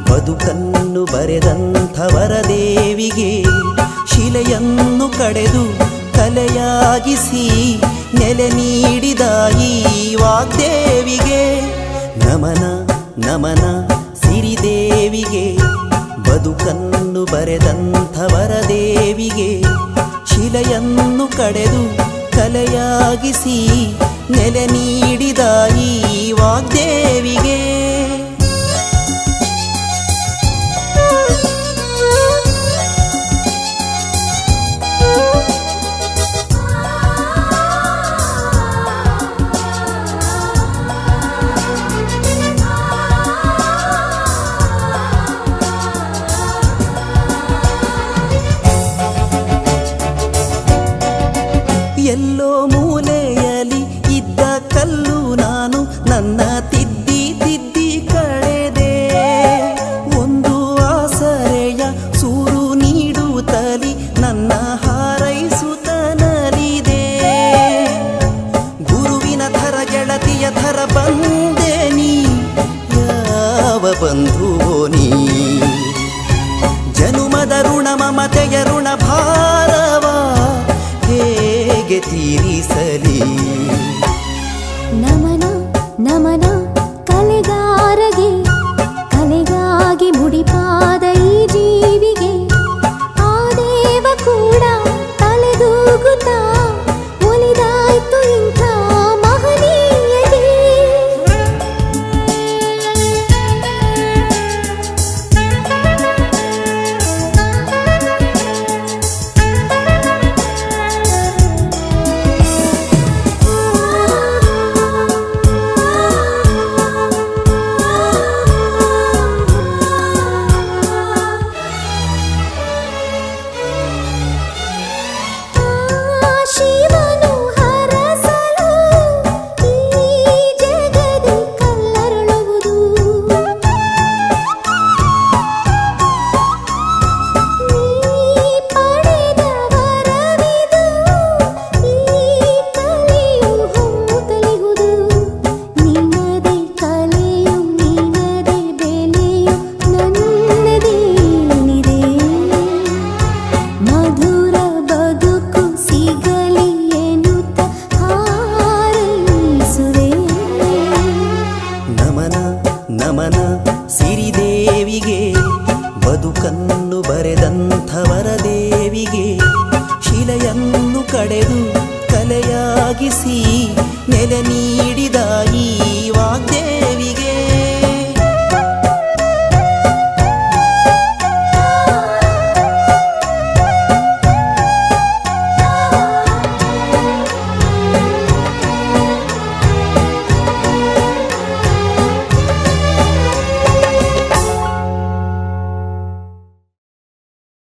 ಬದುಕನ್ನು ಬರೆದಂಥವರ ದೇವಿಗೆ ಶಿಲೆಯನ್ನು ಕಡೆದು ಕಲೆಯಾಗಿಸಿ ನೆಲೆ ನೀಡಿದ ಈ ವಾಗ್ದೇವಿಗೆ ನಮನ ನಮನ ಸಿರಿದೇವಿಗೆ. ಬದುಕನ್ನು ಬರೆದಂಥವರ ದೇವಿಗೆ ಶಿಲೆಯನ್ನು ಕಡೆದು ಕಲೆಯಾಗಿಸಿ ನೆಲೆ ನೀಡಿದ ಈ ವಾಗ್ದೇವಿಗೆ. ಎಲ್ಲೋ ಮೂಲೆಯಲ್ಲಿ ಇದ್ದ ಕಲ್ಲು ನಾನು ನನ್ನ ತಿದ್ದಿ ತಿದ್ದಿ ಕಳೆದೆ. ಒಂದು ಆಸರೆಯ ಸೂರು ನೀಡುತ್ತಲಿ ನನ್ನ ಹಾರೈಸುತ್ತನಲಿದೆ. ಗುರುವಿನ ಥರ ಗೆಳತಿಯ ಥರ ಬಂದೆ ನೀ, ಯಾವ ಬಂಧುವೋ ನೀ. ಜನುಮದ ಋಣ ಮಮತೆಯ ಋಣ ಭಾರವ ಹೇಗೆ ತೀರಿಸಲಿ. ನಮನ ನಮನ ಕಲೆಗಾರಗೆ, ಕಲೆಗಾಗಿ ಮುಡಿಪಾದ ಈ ಜೀವಿಗೆ. ಆ ದೇವ ಕೂಡ ತಲೆದೂಗುತ್ತಾ ಒಲಿದಾಯ್ತು ಇಂಥ ಮಹನೀಯಗೆ. ನಮನ ಸಿರಿದೇವಿಗೆ ಬದುಕನ್ನು ಬರೆದ